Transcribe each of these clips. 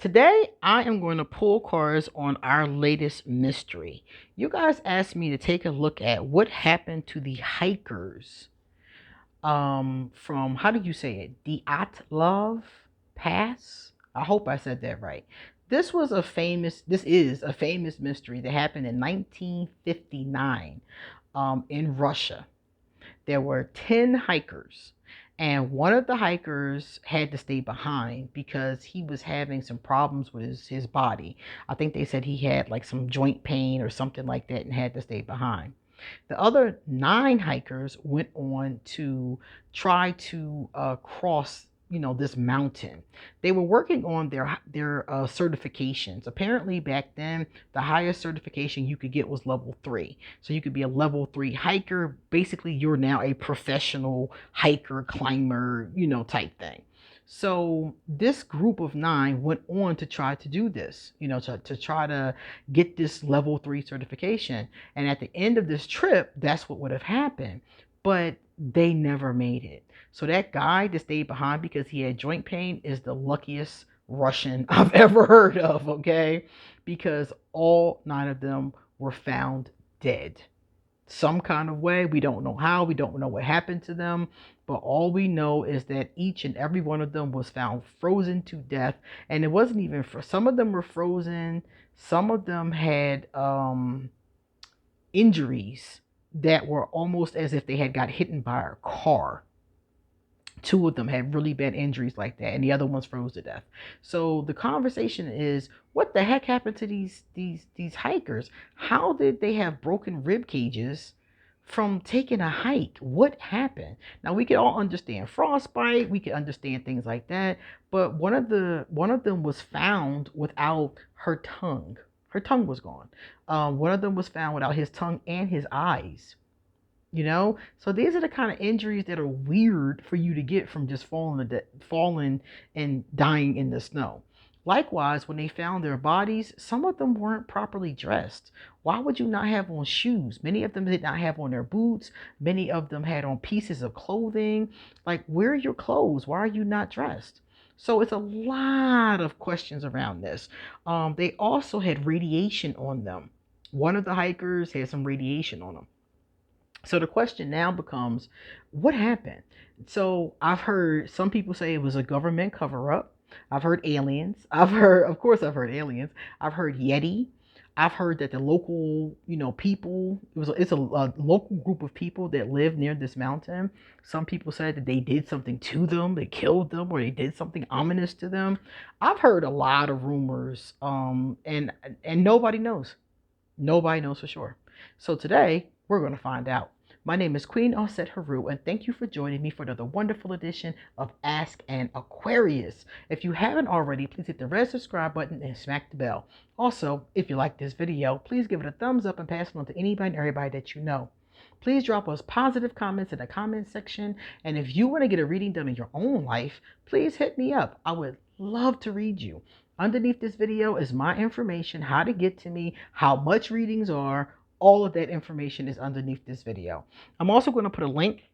Today, I am going to pull cards on our latest mystery. You guys asked me to take a look at what happened to the hikers from, how do you say it? Dyatlov Pass? I hope I said that right. This is a famous mystery that happened in 1959 in Russia. There were 10 hikers, and one of the hikers had to stay behind because he was having some problems with his body. I think they said he had like some joint pain or something like that and had to stay behind. The other 9 hikers went on to try to cross, this mountain. They were working on their certifications. Apparently, back then, the highest certification you could get was level 3. So you could be a level 3 hiker. Basically, you're now a professional hiker, climber, type thing. So this group of 9 went on to try to do this, to try to get this level 3 certification. And at the end of this trip, that's what would have happened. But they never made it. So that guy that stayed behind because he had joint pain is the luckiest Russian I've ever heard of, okay? Because all 9 of them were found dead some kind of way. We don't know how, we don't know what happened to them, but all we know is that each and every one of them was found frozen to death. And it wasn't even for some of them were frozen, some of them had injuries that were almost as if they had got hit by a car. 2 of them had really bad injuries like that, and the other ones froze to death. So the conversation is, what the heck happened to these hikers? How did they have broken rib cages from taking a hike? What happened? Now we can all understand frostbite, we can understand things like that, but one of them was found without her tongue. Her tongue was gone. One of them was found without his tongue and his eyes. So these are the kind of injuries that are weird for you to get from just falling and dying in the snow. Likewise, when they found their bodies, some of them weren't properly dressed. Why would you not have on shoes? Many of them did not have on their boots. Many of them had on pieces of clothing. Like, where are your clothes? Why are you not dressed? So it's a lot of questions around this. They also had radiation on them. One of the hikers had some radiation on them. So the question now becomes, what happened? So I've heard some people say it was a government cover up. I've heard aliens. Of course, I've heard aliens. I've heard Yeti. I've heard that the local, people, it's a local group of people that live near this mountain. Some people said that they did something to them, they killed them, or they did something ominous to them. I've heard a lot of rumors, and nobody knows. Nobody knows for sure. So today, we're going to find out. My name is QueenAusetHeru, and thank you for joining me for another wonderful edition of Ask an Aquarius. If you haven't already, please hit the red subscribe button and smack the bell. Also, if you like this video, please give it a thumbs up and pass it on to anybody and everybody that you know. Please drop us positive comments in the comment section. And if you want to get a reading done in your own life, please hit me up. I would love to read you. Underneath this video is my information, how to get to me, how much readings are. All of that information is underneath this video. I'm also going to put a link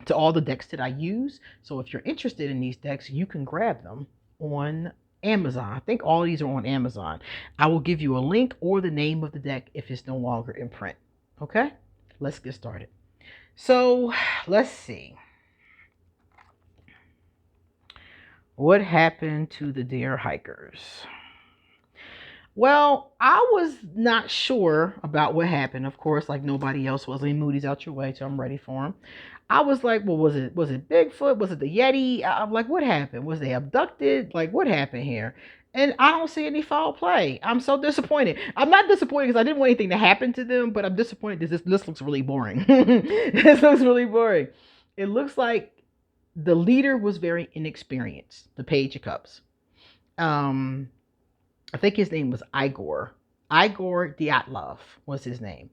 to all the decks that I use. So if you're interested in these decks, you can grab them on Amazon. I think all these are on Amazon. I will give you a link or the name of the deck if it's no longer in print. Okay, let's get started. So let's see. What happened to the deer hikers? Well, I was not sure about what happened. Of course, like nobody else was. Moody's out your way, so I'm ready for him. I was like, well, was it Bigfoot? Was it the Yeti? I'm like, what happened? Was they abducted? Like, what happened here? And I don't see any foul play. I'm so disappointed. I'm not disappointed because I didn't want anything to happen to them, but I'm disappointed because this looks really boring. This looks really boring. It looks like the leader was very inexperienced, the Page of Cups. I think his name was Igor. Igor Dyatlov was his name.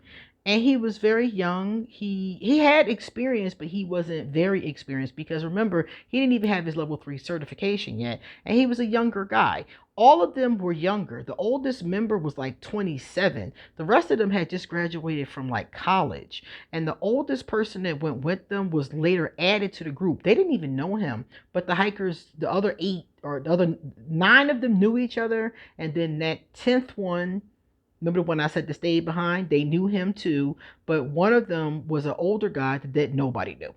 and he was very young. He had experience, but he wasn't very experienced because remember, he didn't even have his level 3 certification yet, and he was a younger guy. All of them were younger. The oldest member was like 27. The rest of them had just graduated from like college. And the oldest person that went with them was later added to the group. They didn't even know him, but the hikers, the other 8 or the other 9 of them knew each other, and then that 10th one, remember the one I said that stayed behind? They knew him too, but one of them was an older guy that nobody knew.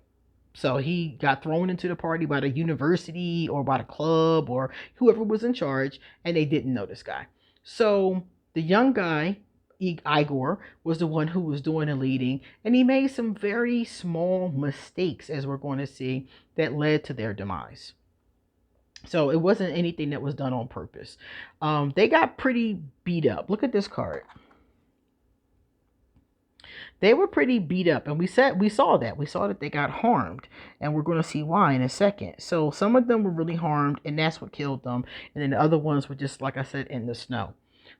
So he got thrown into the party by the university or by the club or whoever was in charge, and they didn't know this guy. So the young guy, Igor, was the one who was doing the leading, and he made some very small mistakes, as we're going to see, that led to their demise. So it wasn't anything that was done on purpose. They got pretty beat up. Look at this card. They were pretty beat up, and we saw that they got harmed, and we're going to see why in a second. So some of them were really harmed, and that's what killed them, and then the other ones were just, like I said, in the snow.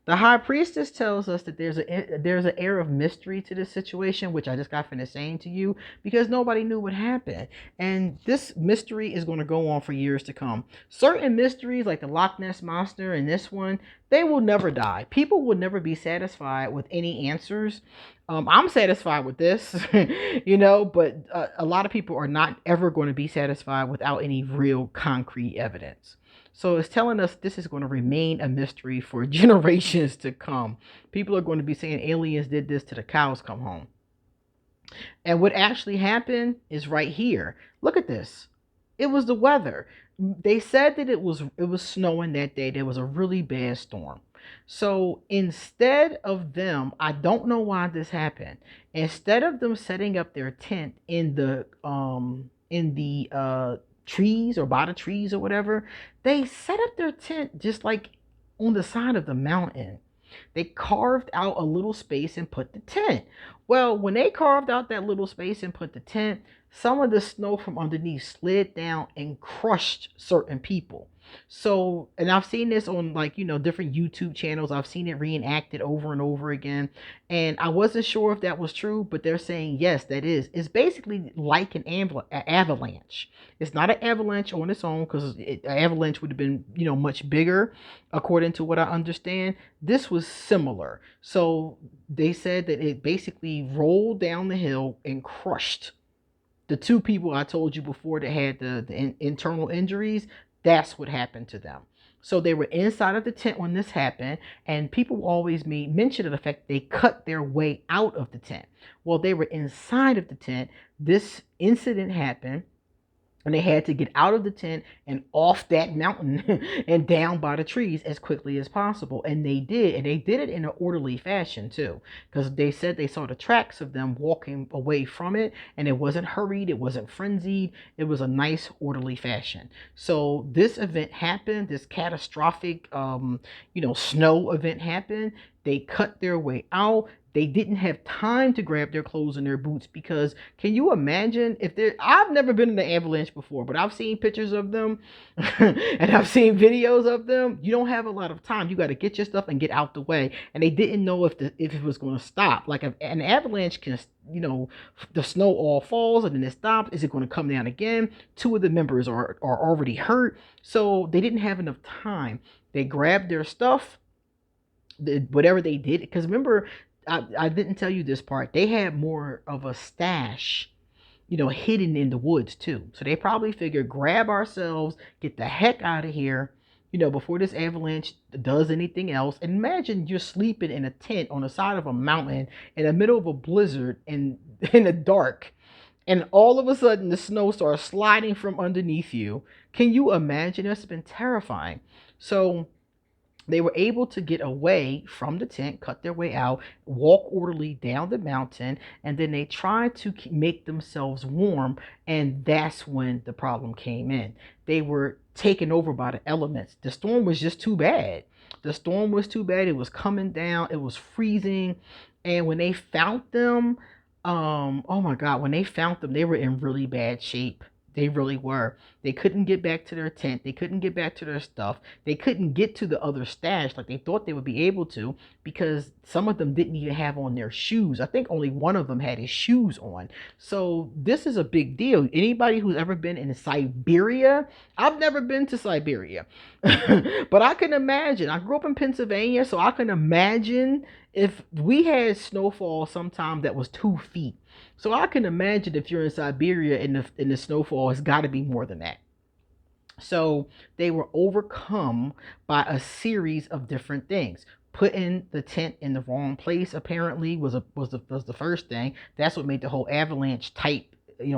The high priestess tells us that there's an air of mystery to this situation, which I just got finished saying to you, because nobody knew what happened. And this mystery is going to go on for years to come. Certain mysteries, like the Loch Ness Monster and this one, they will never die. People will never be satisfied with any answers. I'm satisfied with this, but a lot of people are not ever going to be satisfied without any real concrete evidence. So it's telling us this is going to remain a mystery for generations to come. People are going to be saying aliens did this till the cows come home. And what actually happened is right here. Look at this. It was the weather. They said that it was snowing that day. There was a really bad storm. So instead of them, I don't know why this happened. Instead of them setting up their tent in the trees or by the trees or whatever, they set up their tent just like on the side of the mountain. They carved out a little space and put the tent. Well, when they carved out that little space and put the tent, some of the snow from underneath slid down and crushed certain people. So, and I've seen this on different YouTube channels. I've seen it reenacted over and over again. And I wasn't sure if that was true, but they're saying, yes, that is. It's basically like an avalanche. It's not an avalanche on its own, because an avalanche would have been, much bigger, according to what I understand. This was similar. So they said that it basically rolled down the hill and crushed the 2 people I told you before that had the internal injuries. That's what happened to them. So they were inside of the tent when this happened, and people always mention of the fact they cut their way out of the tent. Well, they were inside of the tent. This incident happened, and they had to get out of the tent and off that mountain and down by the trees as quickly as possible. And they did. And they did it in an orderly fashion too, because they said they saw the tracks of them walking away from it. And it wasn't hurried. It wasn't frenzied. It was a nice orderly fashion. So this event happened. This catastrophic, snow event happened. They cut their way out. They didn't have time to grab their clothes and their boots, because can you imagine if I've never been in an avalanche before, but I've seen pictures of them and I've seen videos of them. You don't have a lot of time. You got to get your stuff and get out the way. And they didn't know if it was going to stop. Like an avalanche can, the snow all falls and then it stops. Is it going to come down again? 2 of the members are already hurt. So they didn't have enough time. They grabbed their stuff, whatever they did, because remember, I didn't tell you this part. They had more of a stash, hidden in the woods too. So they probably figured, grab ourselves, get the heck out of here, before this avalanche does anything else. And imagine you're sleeping in a tent on the side of a mountain in the middle of a blizzard in the dark, and all of a sudden the snow starts sliding from underneath you. Can you imagine? It's been terrifying. So they were able to get away from the tent, cut their way out, walk orderly down the mountain, and then they tried to make themselves warm, and that's when the problem came in. They were taken over by the elements. The storm was just too bad. The storm was too bad. It was coming down. It was freezing. And when they found them, oh my God, when they found them, they were in really bad shape. They really were. They couldn't get back to their tent. They couldn't get back to their stuff. They couldn't get to the other stash like they thought they would be able to, because some of them didn't even have on their shoes. I think only one of them had his shoes on. So this is a big deal. Anybody who's ever been in Siberia, I've never been to Siberia, but I can imagine. I grew up in Pennsylvania, so I can imagine if we had snowfall sometime that was 2 feet. So I can imagine if you're in Siberia and the snowfall has got to be more than that. So they were overcome by a series of different things. Putting the tent in the wrong place apparently was the first thing. That's what made the whole avalanche type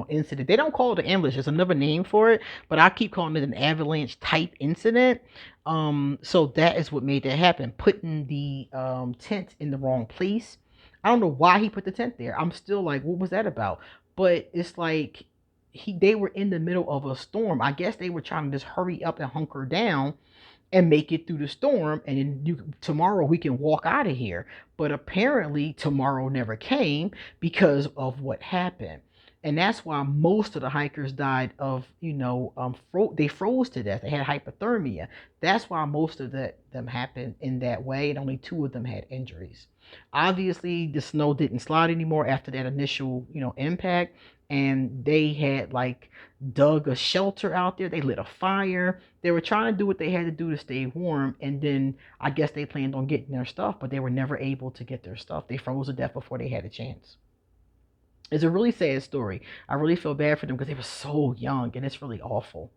incident. They don't call it an ambush. There's another name for it, but I keep calling it an avalanche type incident. So that is what made that happen. Putting the tent in the wrong place. I don't know why he put the tent there. I'm still like, what was that about? But it's like they were in the middle of a storm. I guess they were trying to just hurry up and hunker down and make it through the storm, and then tomorrow we can walk out of here. But apparently tomorrow never came because of what happened. And that's why most of the hikers died of, they froze to death. They had hypothermia. That's why most of them happened in that way, and only 2 of them had injuries. Obviously, the snow didn't slide anymore after that initial, impact, and they had dug a shelter out there. They lit a fire. They were trying to do what they had to do to stay warm, and then I guess they planned on getting their stuff, but they were never able to get their stuff. They froze to death before they had a chance. It's a really sad story. I really feel bad for them because they were so young, and it's really awful.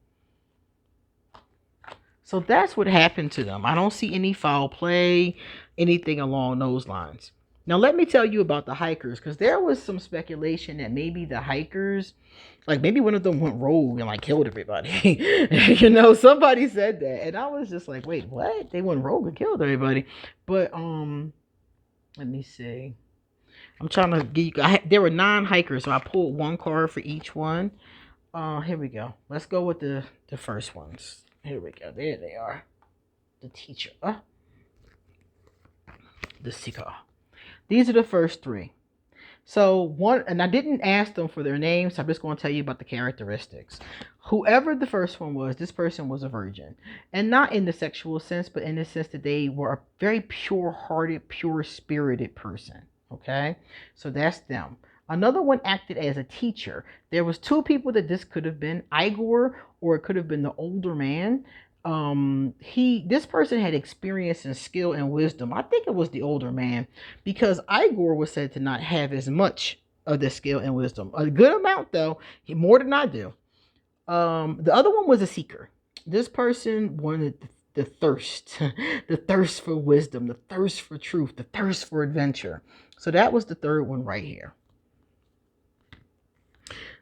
So that's what happened to them. I don't see any foul play, anything along those lines. Now, let me tell you about the hikers, because there was some speculation that maybe the hikers, maybe one of them went rogue and killed everybody. Somebody said that. And I was just like, wait, what? They went rogue and killed everybody. But, let me see. I'm trying to get you. There were 9 hikers, so I pulled 1 card for each one. Here we go. Let's go with the first ones. Here we go. There they are. The teacher. The seeker. These are the first 3. So one, and I didn't ask them for their names, so I'm just going to tell you about the characteristics. Whoever the first one was, this person was a virgin. And not in the sexual sense, but in the sense that they were a very pure-hearted, pure-spirited person. Okay, so that's them. Another one acted as a teacher. There was 2 people that this could have been, Igor, or it could have been the older man. This person had experience and skill and wisdom. I think it was the older man, because Igor was said to not have as much of the skill and wisdom. A good amount though, more than I do. The other one was a seeker. This person wanted the thirst, the thirst for wisdom, the thirst for truth, the thirst for adventure. So that was the third one right here.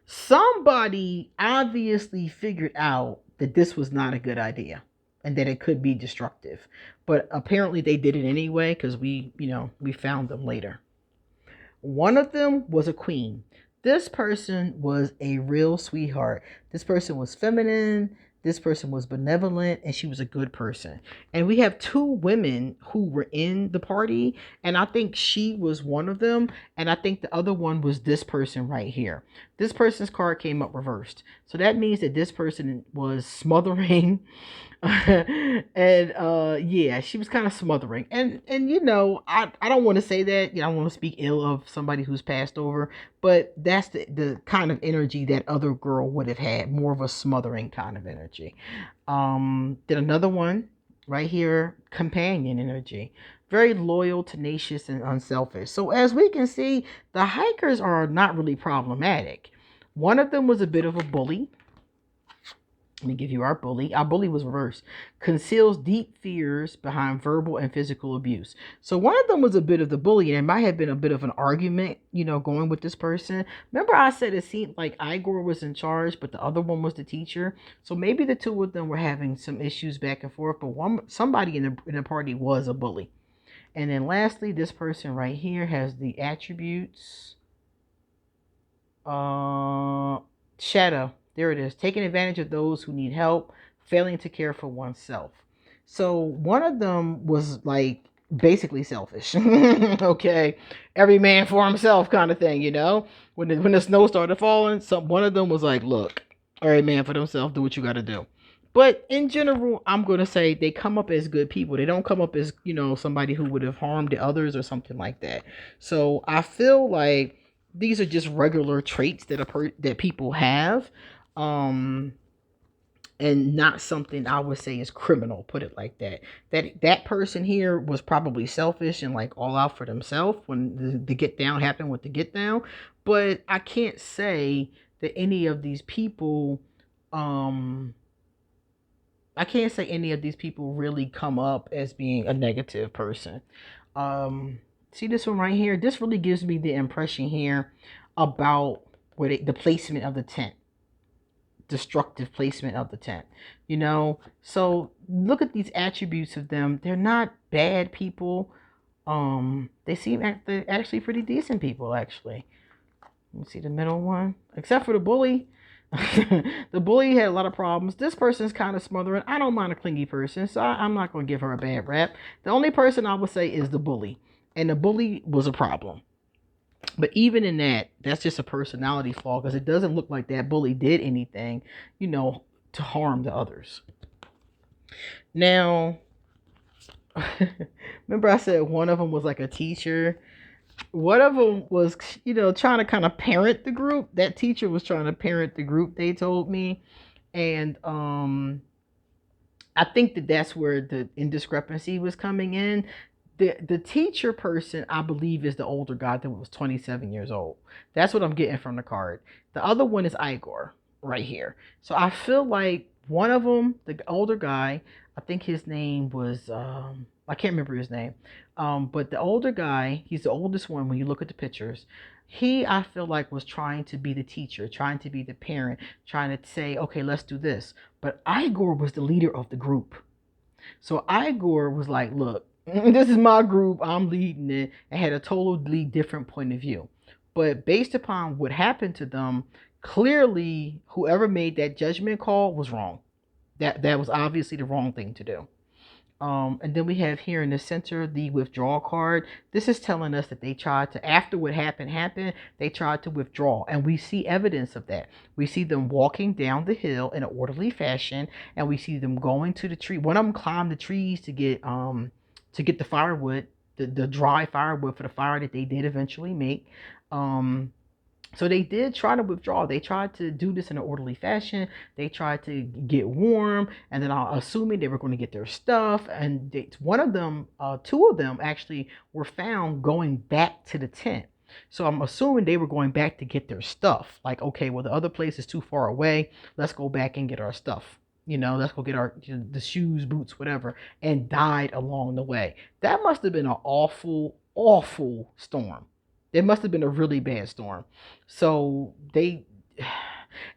Somebody obviously figured out that this was not a good idea and that it could be destructive. But apparently they did it anyway, because we found them later. One of them was a queen. This person was a real sweetheart. This person was feminine. This person was benevolent, and she was a good person. And we have 2 women who were in the party, and I think she was one of them, and I think the other one was this person right here. This person's card came up reversed. So that means that this person was smothering. And yeah, she was kind of smothering. And I don't want to say that. I don't want to speak ill of somebody who's passed over, but that's the kind of energy that other girl would have had, more of a smothering kind of energy. Then another one right here, companion energy. Very loyal, tenacious, and unselfish. So as we can see, the hikers are not really problematic. One of them was a bit of a bully. Let me give you our bully. Our bully was reversed. Conceals deep fears behind verbal and physical abuse. So one of them was a bit of the bully, and it might have been a bit of an argument, going with this person. Remember I said it seemed like Igor was in charge, but the other one was the teacher. So maybe the 2 of them were having some issues back and forth, but somebody in the party was a bully. And then lastly, this person right here has the attributes. Shadow. There it is. Taking advantage of those who need help, failing to care for oneself. So one of them was basically selfish. Okay. Every man for himself kind of thing, When the snow started falling, one of them was like, look, All right, man, for themselves, do what you got to do. But in general, I'm going to say they come up as good people. They don't come up as, somebody who would have harmed the others or something like that. So I feel like these are just regular traits that people have. Um, and not something I would say is criminal, put it like that. That person here was probably selfish and like all out for themselves when the get down happened with the get down. But I can't say that any of these people um I can't say any of these people really come up as being a negative person. See this one right here? This really gives me the impression here about the placement of the tent, destructive placement of the tent. So look at these attributes of them. They're not bad people. They seem actually pretty decent people, actually. Let me see the middle one, except for the bully. The bully had a lot of problems. This person's kind of smothering. I don't mind a clingy person, so I'm not going to give her a bad rap. The only person I would say is the bully, and the bully was a problem. But even in that, that's just a personality flaw, because it doesn't look like that bully did anything, to harm the others. Now, remember I said one of them was like a teacher. One of them was, trying to kind of parent the group. That teacher was trying to parent the group, they told me. And I think that's where the indiscrepancy was coming in. The teacher person, I believe, is the older guy that was 27 years old. That's what I'm getting from the card. The other one is Igor right here. So I feel like one of them, the older guy, I think his name was I can't remember his name. But the older guy, he's the oldest one when you look at the pictures. He, I feel like, was trying to be the teacher, trying to be the parent, trying to say, okay, let's do this. But Igor was the leader of the group. So Igor was like, look, this is my group, I'm leading it, and had a totally different point of view. But based upon what happened to them, clearly whoever made that judgment call was wrong. That was obviously the wrong thing to do. And then we have here in the center the withdrawal card. This is telling us that they tried to, after what happened, they tried to withdraw. And we see evidence of that. We see them walking down the hill in an orderly fashion, and we see them going to the tree. One of them climbed the trees to get the firewood, the dry firewood for the fire that they did eventually make. So they did try to withdraw. They tried to do this in an orderly fashion. They tried to get warm, and then assuming they were going to get their stuff. And two of them actually were found going back to the tent. So I'm assuming they were going back to get their stuff. Like, okay, well, the other place is too far away. Let's go back and get our stuff. Let's go get the shoes, boots, whatever, and died along the way. That must have been an awful, awful storm. It must have been a really bad storm. So and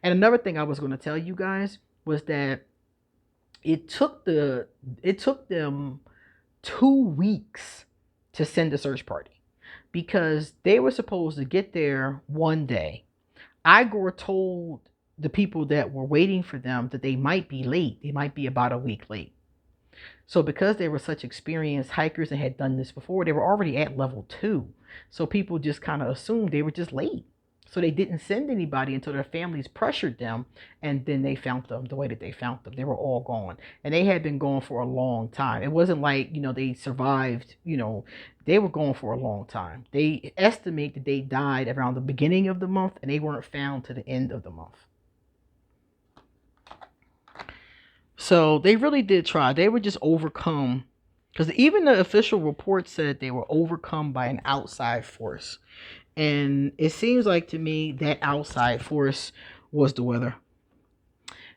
another thing I was going to tell you guys was that it took them 2 weeks to send a search party, because they were supposed to get there one day. Igor told the people that were waiting for them that they might be late. They might be about a week late. So because they were such experienced hikers and had done this before, they were already at level 2. So people just kind of assumed they were just late. So they didn't send anybody until their families pressured them, and then they found them the way that they found them. They were all gone. And they had been gone for a long time. It wasn't like, they survived, they were gone for a long time. They estimate that they died around the beginning of the month, and they weren't found to the end of the month. So they really did try. They were just overcome, because even the official report said they were overcome by an outside force. And it seems like to me that outside force was the weather.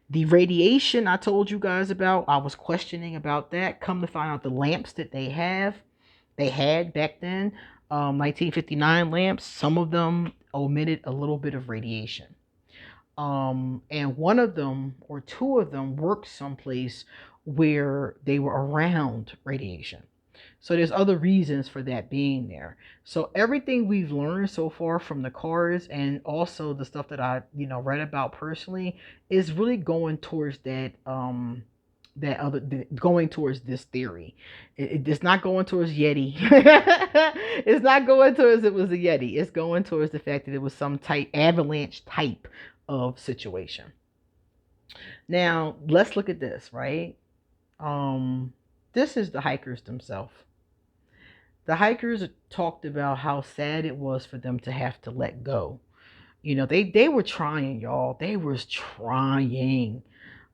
The radiation I told you guys about, I was questioning about that. Come to find out, the lamps that they had back then, 1959 lamps, some of them omitted a little bit of radiation. And one of them or two of them worked someplace where they were around radiation. So there's other reasons for that being there. So everything we've learned so far from the cards, and also the stuff that I, read about personally, is really going towards going towards this theory. It's not going towards Yeti. It's not going towards it was a Yeti. It's going towards the fact that it was some type avalanche type of situation. Now, let's look at this, right? This is the hikers themselves. The hikers talked about how sad it was for them to have to let go. You know, they were trying, y'all. They was trying.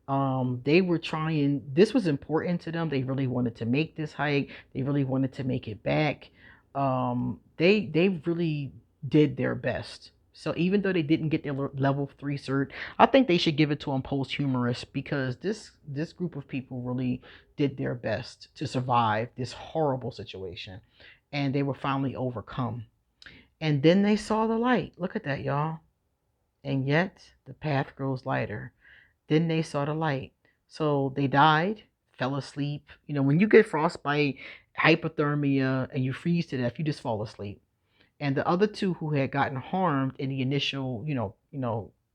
They were trying. This was important to them. They really wanted to make this hike. They really wanted to make it back. They really did their best. So even though they didn't get their level 3 cert, I think they should give it to them posthumous, because this group of people really did their best to survive this horrible situation, and they were finally overcome. And then they saw the light. Look at that, y'all. And yet the path grows lighter. Then they saw the light. So they died, fell asleep. You know, when you get frostbite, hypothermia, and you freeze to death, you just fall asleep. And the other two who had gotten harmed in the initial,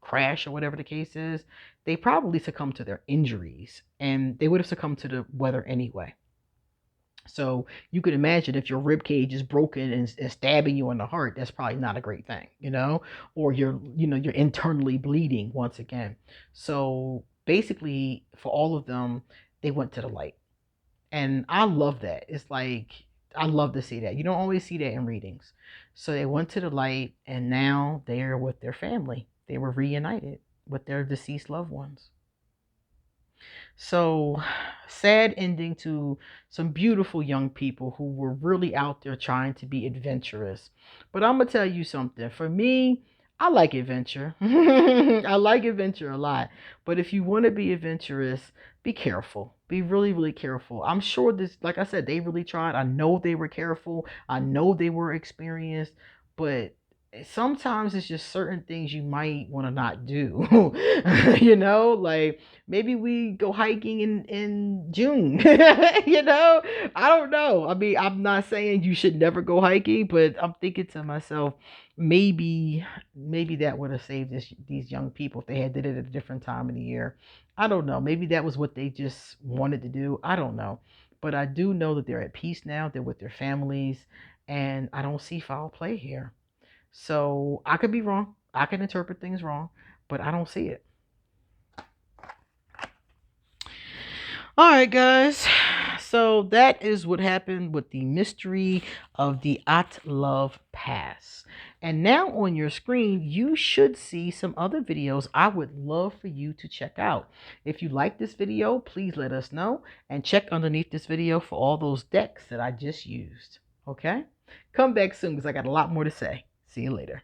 crash or whatever the case is, they probably succumbed to their injuries, and they would have succumbed to the weather anyway. So you could imagine if your rib cage is broken and stabbing you in the heart, that's probably not a great thing, or you're internally bleeding once again. So basically, for all of them, they went to the light, and I love that. It's like I love to see that. You don't always see that in readings. So they went to the light, and now they're with their family. They were reunited with their deceased loved ones. So, sad ending to some beautiful young people who were really out there trying to be adventurous. But I'm going to tell you something. For me, I like adventure. I like adventure a lot. But if you want to be adventurous, be careful. Be really, really careful. I'm sure this, like I said, they really tried. I know they were careful. I know they were experienced. But sometimes it's just certain things you might want to not do. Like maybe we go hiking in June. I don't know. I mean, I'm not saying you should never go hiking, but I'm thinking to myself, maybe that would have saved these young people if they had did it at a different time of the year. I don't know. Maybe that was what they just wanted to do. I don't know. But I do know that they're at peace now. They're with their families, and I don't see foul play here. So I could be wrong. I can interpret things wrong, but I don't see it. All right, guys. So that is what happened with the mystery of the Dyatlov Pass. And now on your screen, you should see some other videos I would love for you to check out. If you like this video, please let us know, and check underneath this video for all those decks that I just used. Okay? Come back soon because I got a lot more to say. See you later.